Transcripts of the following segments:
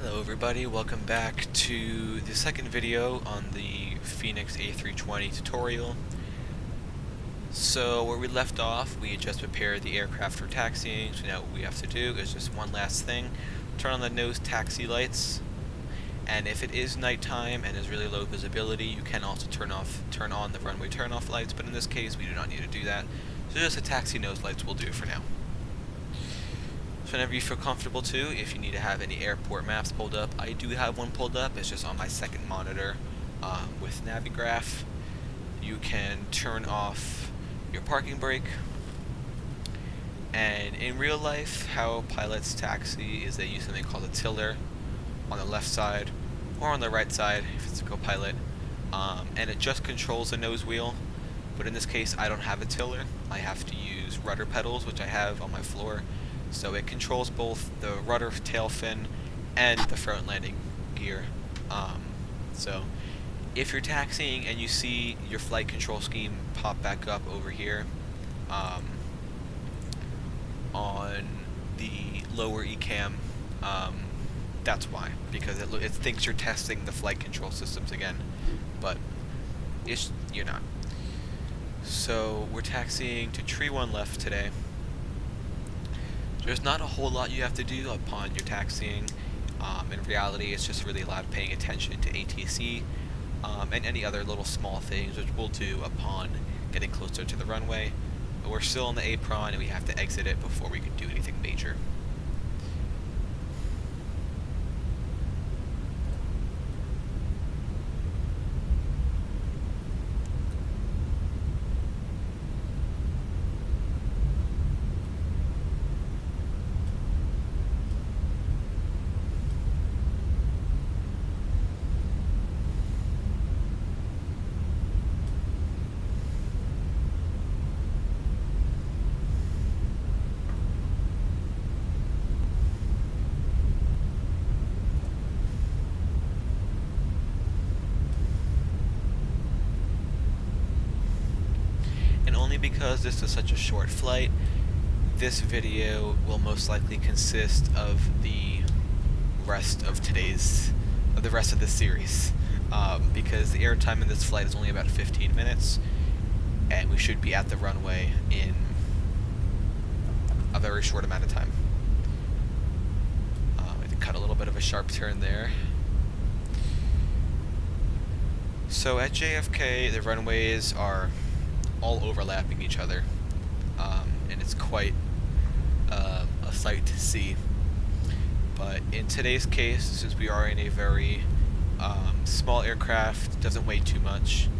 Hello everybody, welcome back to the second video on the Fenix A320 tutorial. So where we left off, we had just prepared the aircraft for taxiing, so now what we have to do is just one last thing. Turn on the nose taxi lights, and if it is nighttime and is really low visibility, you can also turn on the runway turn-off lights, but in this case we do not need to do that, so just the taxi nose lights will do for now. So whenever you feel comfortable too, if you need to have any airport maps pulled up, I do have one pulled up. It's just on my second monitor with Navigraph. You can turn off your parking brake. And in real life, how pilots taxi is they use something called a tiller on the left side or on the right side if it's a co-pilot. And it just controls the nose wheel. But in this case, I don't have a tiller. I have to use rudder pedals, which I have on my floor. So it controls both the rudder tail fin and the front landing gear. So if you're taxiing and you see your flight control scheme pop back up over here on the lower ECAM, that's why, because it thinks you're testing the flight control systems again, but you're not. So we're taxiing to tree 1 left today. There's not a whole lot you have to do upon your taxiing. In reality, it's just really a lot of paying attention to ATC and any other little small things, which we'll do upon getting closer to the runway. But we're still on the apron, and we have to exit it before we can do anything major. Only because this is such a short flight, this video will most likely consist of the rest of this series, because the airtime in this flight is only about 15 minutes, and we should be at the runway in a very short amount of time. I had to cut a little bit of a sharp turn there. So at JFK, the runways are all overlapping each other, and it's quite a sight to see. But in today's case, since we are in a very small aircraft, doesn't weigh too much,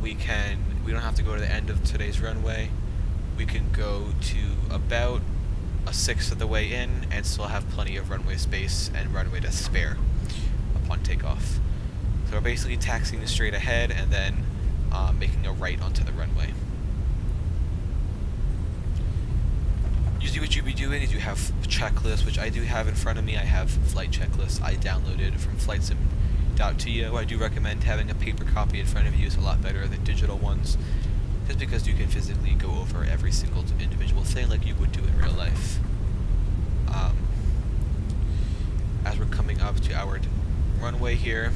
we don't have to go to the end of today's runway. We can go to about a sixth of the way in and still have plenty of runway space and runway to spare upon takeoff. So we're basically taxiing straight ahead and then making a right onto the runway. Usually what you'd be doing is you have checklists, which I do have in front of me. I have flight checklists I downloaded from flightsim.to. I do recommend having a paper copy in front of you. It's a lot better than digital ones, just because you can physically go over every single individual thing like you would do in real life. As we're coming up to our runway here,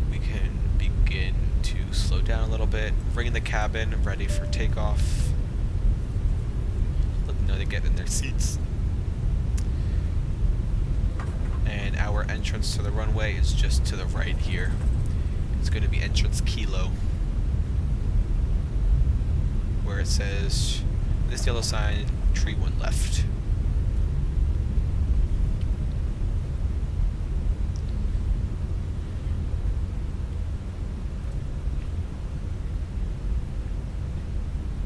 we can begin to slow down a little bit, bring in the cabin ready for takeoff. Let them know to get in their seats. And our entrance to the runway is just to the right here. It's going to be entrance Kilo, where it says this yellow sign, tree 1 left.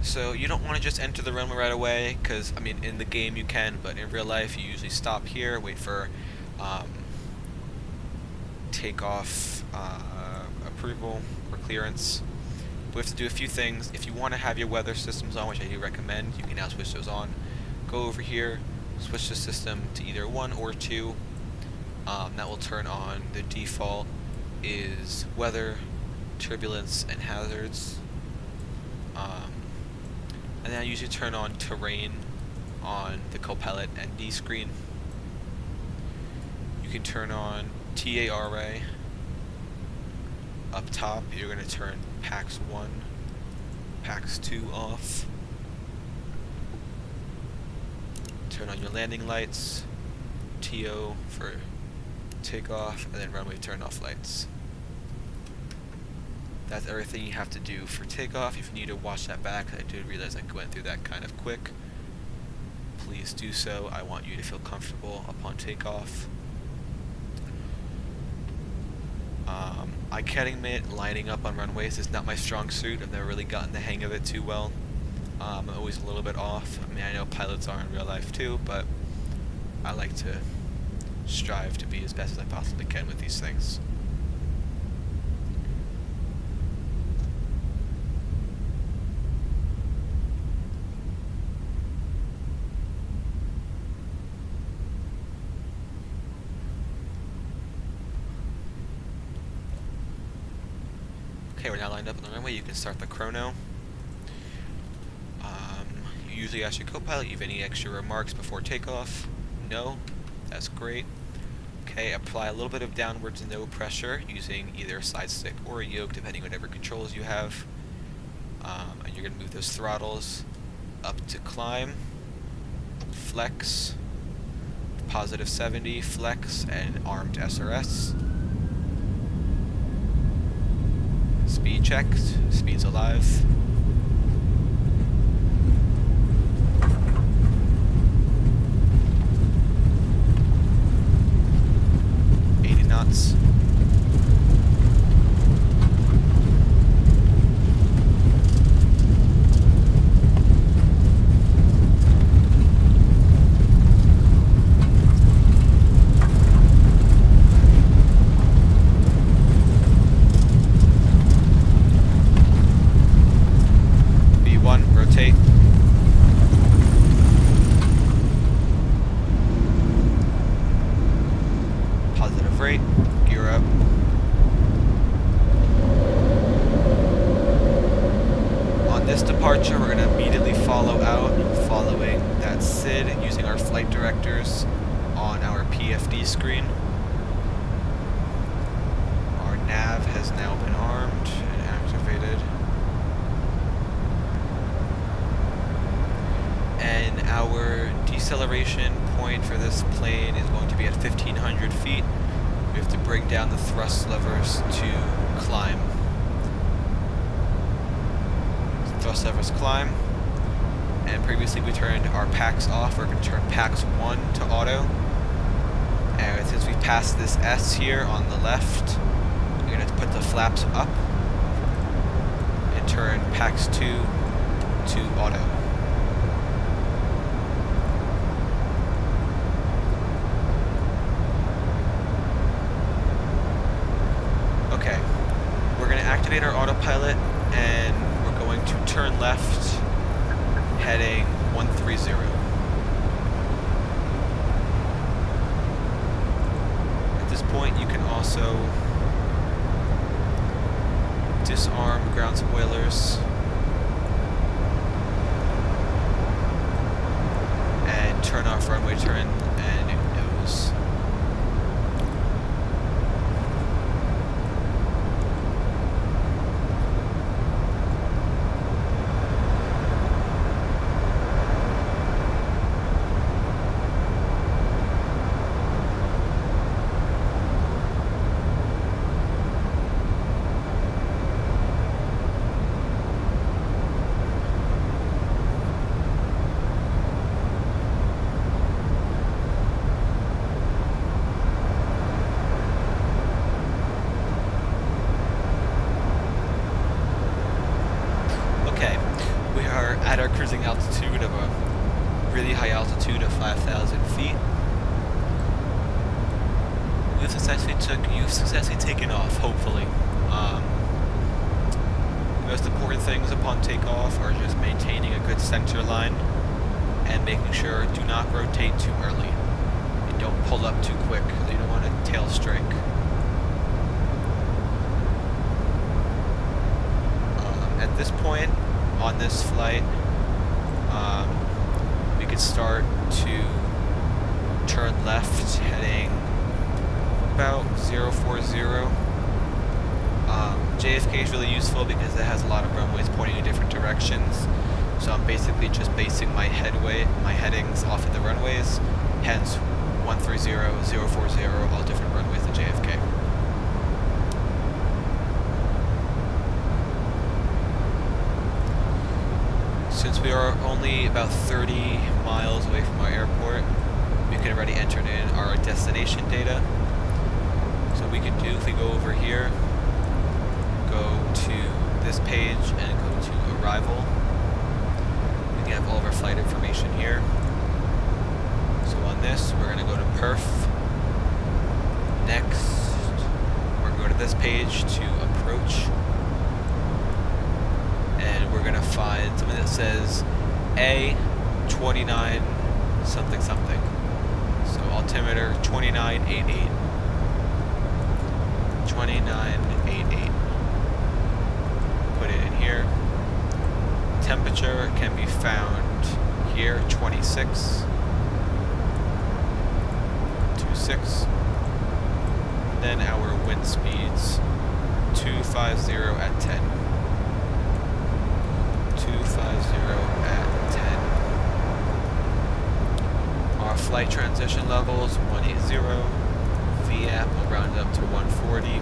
So you don't want to just enter the runway right away, because, I mean, in the game you can, but in real life you usually stop here, wait for takeoff approval or clearance. We have to do a few things. If you want to have your weather systems on, which I do recommend, you can now switch those on. Go over here, switch the system to either 1 or 2. That will turn on. The default is weather, turbulence, and hazards. And then I usually turn on terrain on the co-pilot ND screen. can turn on TARA. Up top, you're going to turn PAX 1, PAX 2 off. Turn on your landing lights, TO for takeoff, and then runway turn off lights. That's everything you have to do for takeoff. If you need to watch that back, I did realize I went through that kind of quick. Please do so. I want you to feel comfortable upon takeoff. I can't admit lining up on runways is not my strong suit. I've never really gotten the hang of it too well. I'm always a little bit off. I mean, I know pilots are in real life too, but I like to strive to be as best as I possibly can with these things. Okay, we're now lined up on the runway. You can start the chrono. You usually ask your co-pilot, you have any extra remarks before takeoff? No? That's great. Okay, apply a little bit of downwards no pressure using either a side stick or a yoke, depending on whatever controls you have. And you're going to move those throttles up to climb, flex, positive 70, flex, and armed SRS. Speed checked, speed's alive. Knots. B1, rotate. Positive rate, gear up. On this departure, we're going to immediately follow out, following that SID, using our flight directors on our PFD screen. Our nav has now been armed and activated. And our deceleration point for this plane is going to be at 1,500 feet. We have to bring down the thrust levers to climb. So thrust levers climb. And previously we turned our PAX off. We're going to turn PAX 1 to auto. And since we passed this S here on the left, we're going to put the flaps up and turn PAX 2 to auto. Okay, we're going to activate our autopilot and we're going to turn left, heading 130. At this point, you can also disarm ground spoilers and turn off runway turn and nose. At our cruising altitude of a really high altitude of 5,000 feet. You've successfully taken off, hopefully. The most important things upon takeoff are just maintaining a good center line and making sure do not rotate too early. And don't pull up too quick, you don't want to tail strike. At this point, on this flight, we could start to turn left, heading about 040. JFK is really useful because it has a lot of runways pointing in different directions. So I'm basically just basing my headings off of the runways. Hence 130, 040, all different runways at JFK. Since we are only about 30 miles away from our airport, we could already enter in our destination data. So we can do, if we go over here, go to this page and go to arrival. We can have all of our flight information here. So on this, we're going to go to perf. Next, we're going to go to this page to approach. And we're going to find something that says A29 something something. So altimeter 2988. 2988. Put it in here. Temperature can be found here, 26. 26. Then our wind speeds, 250 at 10. 250 at 10. Our flight transition levels, 180. VAP will round up to 140.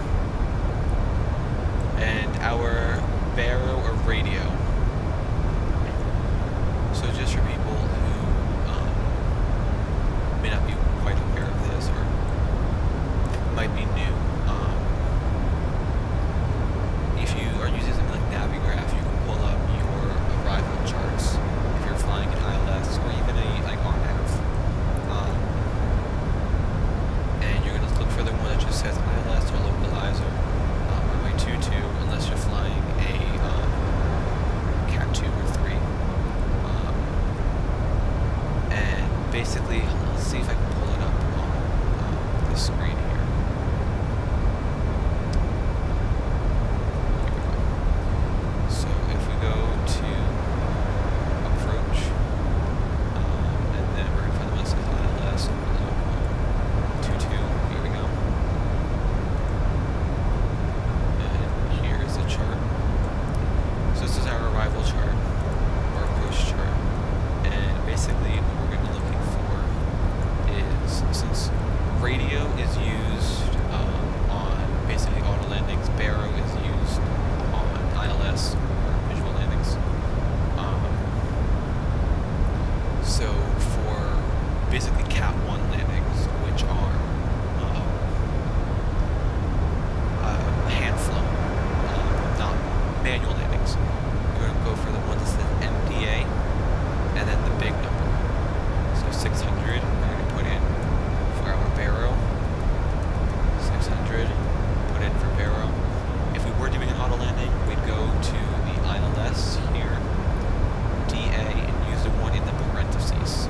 And our baro or radio. So just for people who may not be quite aware of this or might be new, if you are using something like Navigraph, you can pull up your arrival charts if you're flying an ILS or even like RNAV. And you're going to look for the one that just says ILS or localizer, runway 22, unless you're flying a Cat 2 or 3. And basically, let's see if I can pull it up on the screen here. So if we go to approach, and then we're going to find the one that says ILS or 22, here we go. And here's the chart. So this is our arrival chart, or approach chart. And basically what we're going to be looking for is, since radio is used on basically auto landings, baro is used on ILS or visual landings. So for basically Cat 1 landings, which are hand flown, not manual landings, you're going to go for the one that says MDA and then the big number. So 600, we're going to put in for our baro. 600, put in for baro. If we were doing an auto landing, we'd go to the ILS here, DA, and use the one in the parentheses.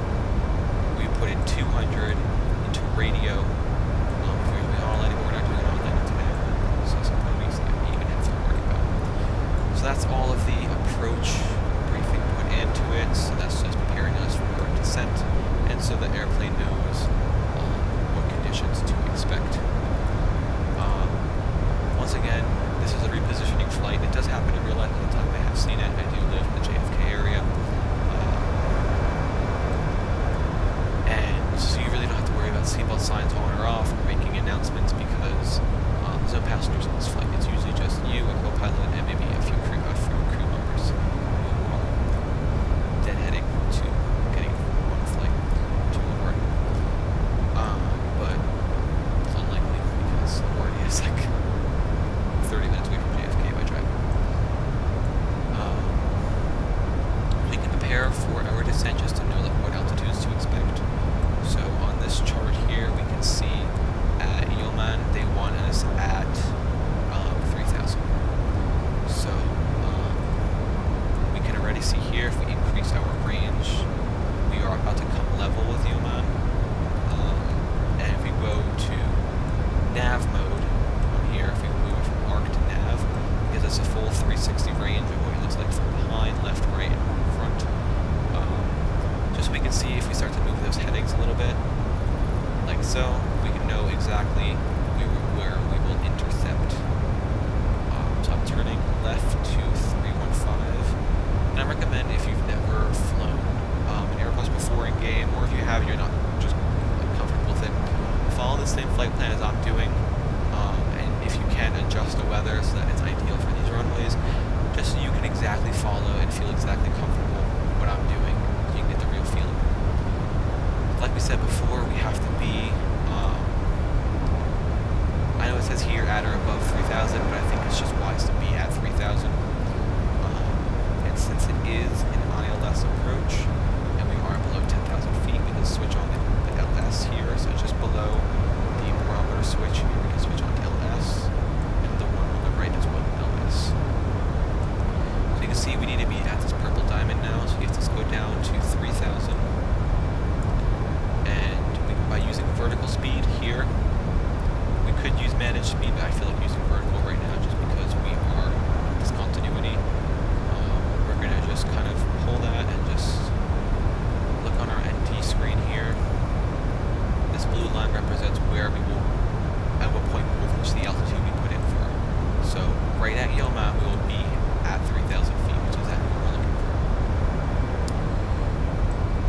We put in 200 into radio. If we're doing auto landing, we're not doing an auto landing today, so something we even have to worry about. So that's all of the approach briefing put into it. So that's just preparing us for our descent, and so the airplane knows what conditions to expect. Once again, this is a repositioning flight. It does happen in real life all the time. I have seen it. I do live in the JFK area. And so you really don't have to worry about seatbelt signs on or off or making announcements because there's no passengers on this flight. It's usually just you, a co-pilot, and maybe a few crew members who are deadheading to getting on a flight to abort. But it's unlikely because LaGuardia is like 30 minutes away from JFK by driving. We can prepare for our descent just to know like what altitudes to expect. So on this chart here, we can see at Yeoman they want us at 3,000. So we can already see here if we increase our range, we are about to come level with Yeoman. And if we go to nav mode on here, if we move from arc to nav, it gives us a full 360 range of what it looks like from behind, left, right, and front. Just so we can see if we start to move those headings a little bit, like so, we can know exactly same flight plan as I'm doing, and if you can, adjust the weather so that it's ideal for these runways, just so you can exactly follow and feel exactly comfortable what I'm doing, so you can get the real feeling. Like we said before, we have to be, I know it says here at or above 3,000, but I think it's just wise to be at 3,000. And since it is an ILS approach, and we are below 10,000 feet, we can switch on the LS here, so just below the barometer switch here, we can switch on to LS, and the one on the right as well, LS. So you can see we need to be at this purple diamond now, so you have to go down to 3,000. By using vertical speed here, we could use managed speed, but I feel like using vertical right now just because we are discontinuity. We're going to just kind of pull that and just look on our NT screen here. This blue line represents where we will, at what point we will reach the altitude we put in for. So right at Yelma, we will be at 3,000 feet, which is exactly what we're looking for.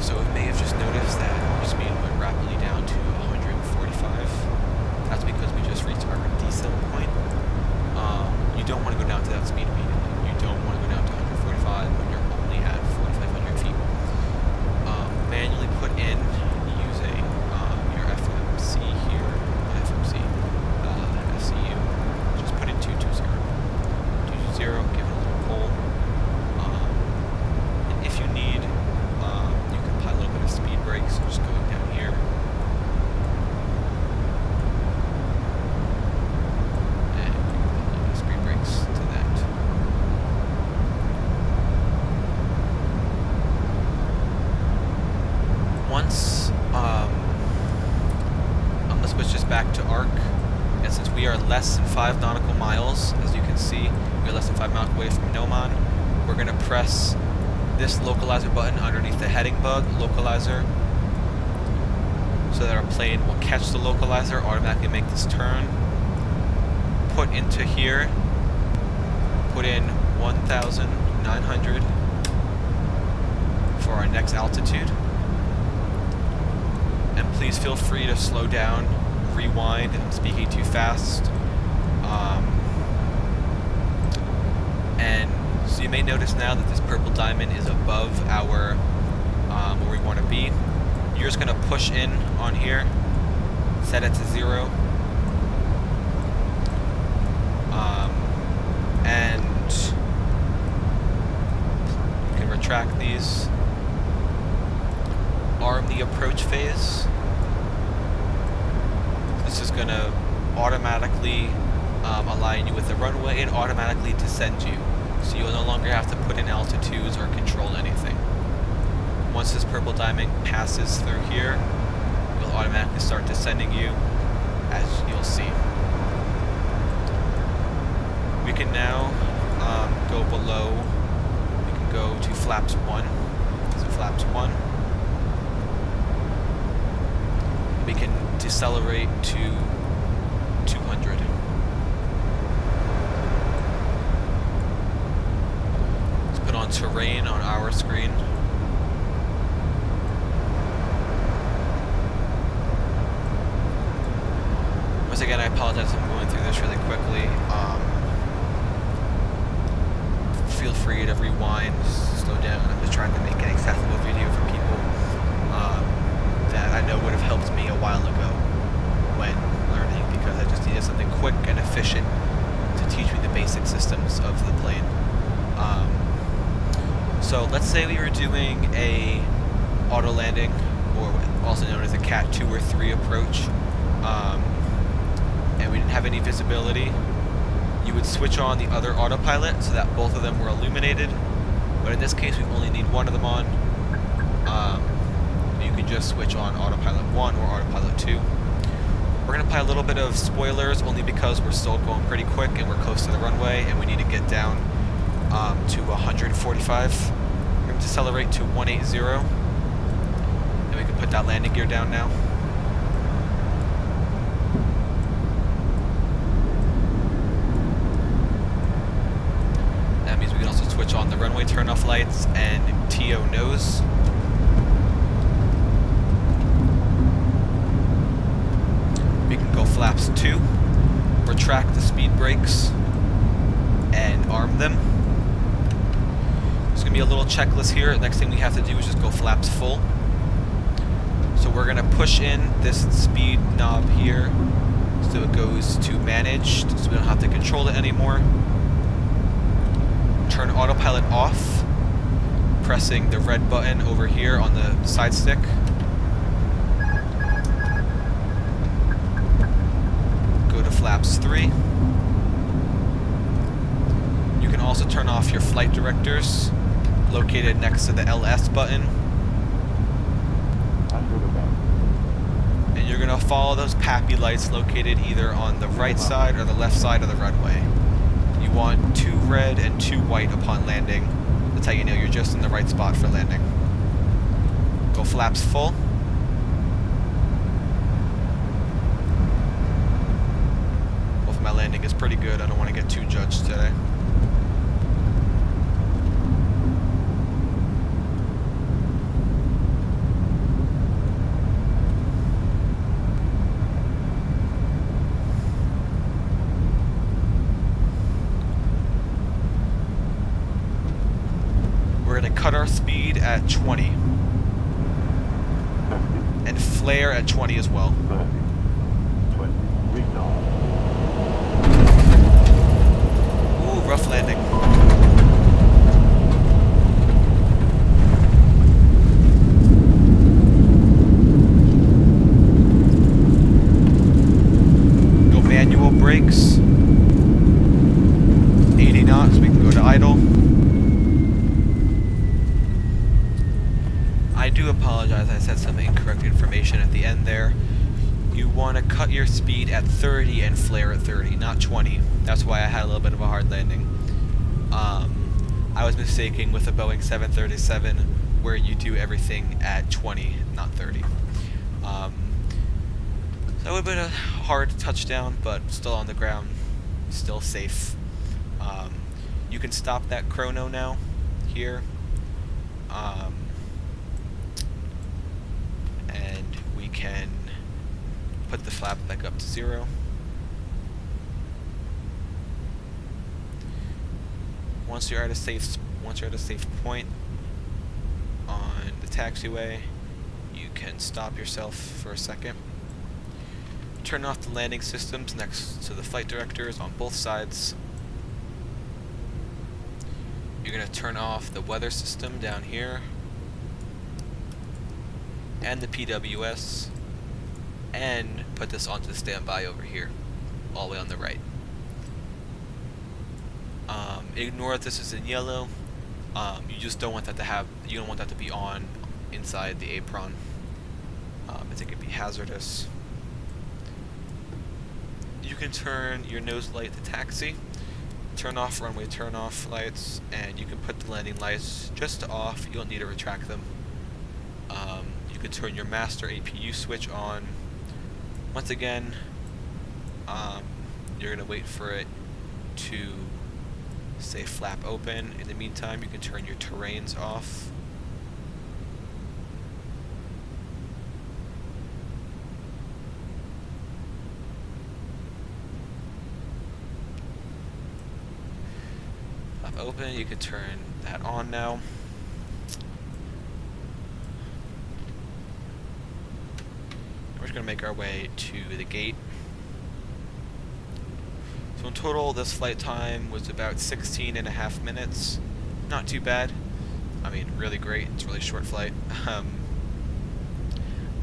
So we may have just noticed that our speed went rapidly down to 145. That's because we just reached our descent point. You don't want to go down to that speed immediately. You don't want to go down to 145 when you're only at 4,500 feet. Manually put in using your FMC here, FMC, FCU. Just put in 220. 220, give it a little pull. And if you need, you can apply a little bit of speed brakes, so just going down here. And we can apply a little bit of speed brakes to that. Once, I'm going to switch this back to arc, and since we are less than 5 nautical miles, as you can see, we're less than 5 miles away from Noman, we're going to press this localizer button underneath the heading bug, localizer, so that our plane will catch the localizer, automatically make this turn, put into here, put in 1,900 for our next altitude, and please feel free to slow down, rewind if I'm speaking too fast, and so you may notice now that this purple diamond is above our where we want to be. You're just going to push in on here, set it to 0, and you can retract these. Arm the approach phase. This is going to automatically align you with the runway and automatically descend you. So you'll no longer have to put in altitudes or control anything. Once this purple diamond passes through here, it will automatically start descending you, as you'll see. We can now go below, we can go to flaps 1. So flaps 1. We can decelerate to 200. On terrain on our screen. Once again, I apologize if I'm going through this really quickly. Feel free to rewind, slow down. I'm just trying to make an accessible video for people that I know would have helped me a while ago when learning, because I just needed something quick and efficient to teach me the basic systems of the plane. So let's say we were doing a auto landing, or also known as a Cat 2 or 3 approach, and we didn't have any visibility. You would switch on the other autopilot so that both of them were illuminated, but in this case we only need one of them on. You can just switch on autopilot 1 or autopilot 2. We're going to apply a little bit of spoilers only because we're still going pretty quick and we're close to the runway and we need to get down to 145. We're going to decelerate to 180, and we can put that landing gear down now. That means we can also switch on the runway turn-off lights and TO nose. We flaps 2, retract the speed brakes, and arm them. There's going to be a little checklist here. Next thing we have to do is just go flaps full. So we're going to push in this speed knob here so it goes to managed, so we don't have to control it anymore. Turn autopilot off, pressing the red button over here on the side stick. Go to flaps 3. You can also turn off your flight directors, located next to the LS button. And you're going to follow those PAPI lights located either on the right side or the left side of the runway. You want 2 red and 2 white upon landing. That's how you know you're just in the right spot for landing. Go flaps full. Hopefully my landing is pretty good. I don't want to get too judged today. Cut our speed at 20 and flare at 20 as well. Ooh, rough landing. Go manual brakes. 80 knots, we can go to idle. I do apologize, I said some incorrect information at the end there. You want to cut your speed at 30 and flare at 30, not 20. That's why I had a little bit of a hard landing. I was mistaken with the Boeing 737 where you do everything at 20, not 30. So it would have been a hard touchdown, but still on the ground, still safe. You can stop that chrono now, here. And we can put the flap back up to 0. Once you're at a safe point on the taxiway, you can stop yourself for a second. Turn off the landing systems next to the flight directors on both sides. You're going to turn off the weather system down here, and the PWS, and put this onto standby over here, all the way on the right. Ignore that this is in yellow. You just don't want that to you don't want that to be on inside the apron. I think it'd be hazardous. You can turn your nose light to taxi, turn off runway turn off lights, and you can put the landing lights just to off. You don't need to retract them. You can turn your master APU switch on. Once again, you're going to wait for it to say flap open. In the meantime, you can turn your terrains off. Flap open, you can turn that on now. We're just going to make our way to the gate. So in total, this flight time was about 16.5 minutes. Not too bad. I mean, really great. It's a really short flight.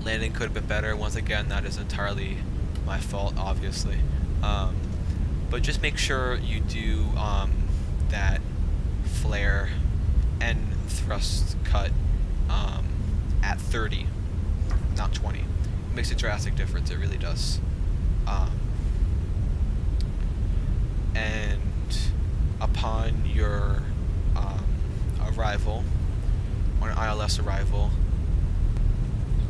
Landing could have been better. Once again, that is entirely my fault, obviously. But just make sure you do that flare and thrust cut at 30, not 20. It makes a drastic difference. It really does. And upon your arrival, on ILS arrival,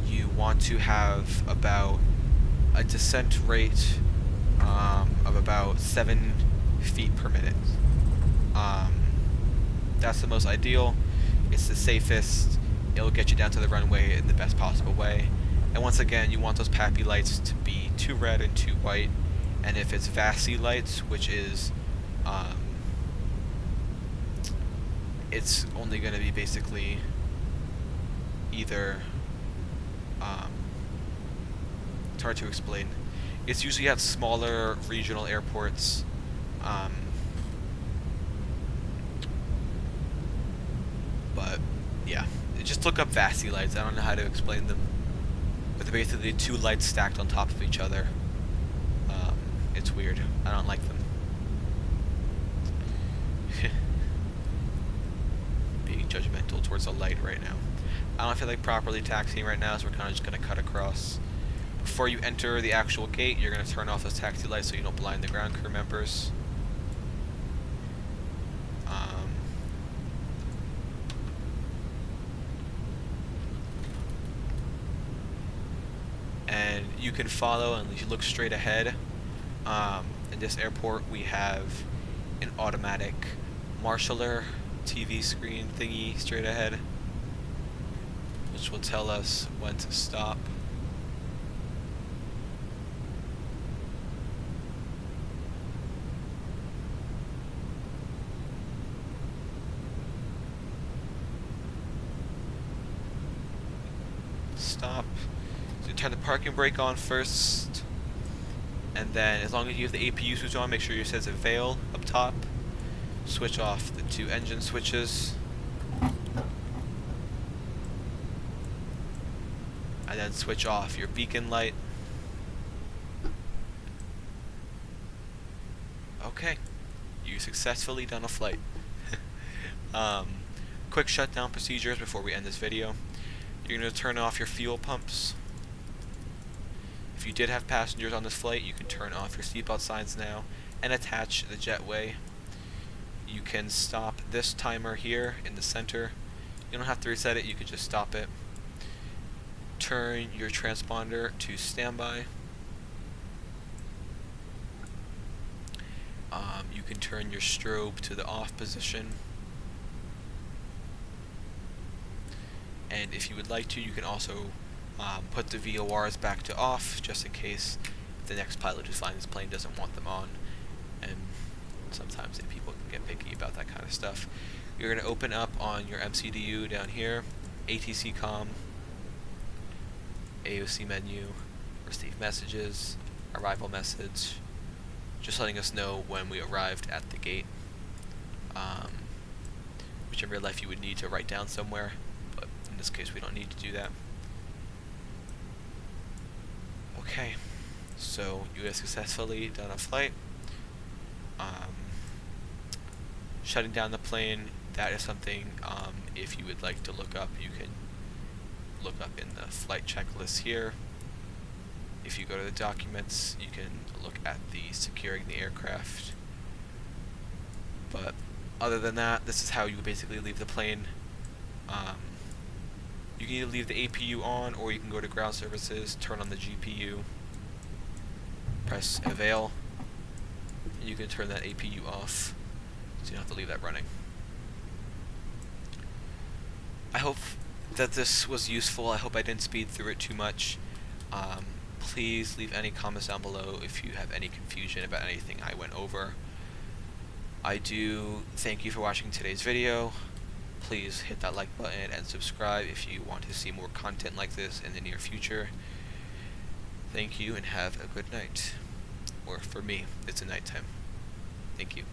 you want to have about a descent rate of about 7 feet per minute. That's the most ideal. It's the safest. It'll get you down to the runway in the best possible way. And once again, you want those PAPI lights to be 2 red and 2 white. And if it's VASI lights, which is, it's only going to be basically either, it's hard to explain. It's usually at smaller regional airports. But yeah, just look up VASI lights. I don't know how to explain them. But they're basically 2 lights stacked on top of each other. It's weird. I don't like them. Being judgmental towards a light right now. I don't feel like properly taxiing right now, so we're kind of just going to cut across. Before you enter the actual gate, you're going to turn off those taxi lights so you don't blind the ground crew members. And you can follow and you look straight ahead. In this airport, we have an automatic marshaller TV screen thingy straight ahead, which will tell us when to stop. Stop. So you turn the parking brake on first, and then as long as you have the APU switch on, make sure it says avail up top. Switch off the 2 engine switches, and then switch off your beacon light. Okay, you successfully done a flight. Quick shutdown procedures before we end this video. You're going to turn off your fuel pumps. If you did have passengers on this flight, you can turn off your seatbelt signs now and attach the jetway. You can stop this timer here in the center. You don't have to reset it, you can just stop it. Turn your transponder to standby. You can turn your strobe to the off position. And if you would like to, you can also put the VORs back to off, just in case the next pilot who's flying this plane doesn't want them on. And sometimes people can get picky about that kind of stuff. You're going to open up on your MCDU down here, ATC COM, AOC menu, receive messages, arrival message, just letting us know when we arrived at the gate, which in real life you would need to write down somewhere, but in this case we don't need to do that. Okay, so you have successfully done a flight. Shutting down the plane, that is something, if you would like to look up, you can look up in the flight checklist here. If you go to the documents, you can look at the securing the aircraft. But other than that, this is how you basically leave the plane. You can either leave the APU on, or you can go to ground services, turn on the GPU, press avail, and you can turn that APU off, so you don't have to leave that running. I hope that this was useful. I hope I didn't speed through it too much. Please leave any comments down below if you have any confusion about anything I went over. I do thank you for watching today's video. Please hit that like button and subscribe if you want to see more content like this in the near future. Thank you and have a good night. Or for me, it's a nighttime. Thank you.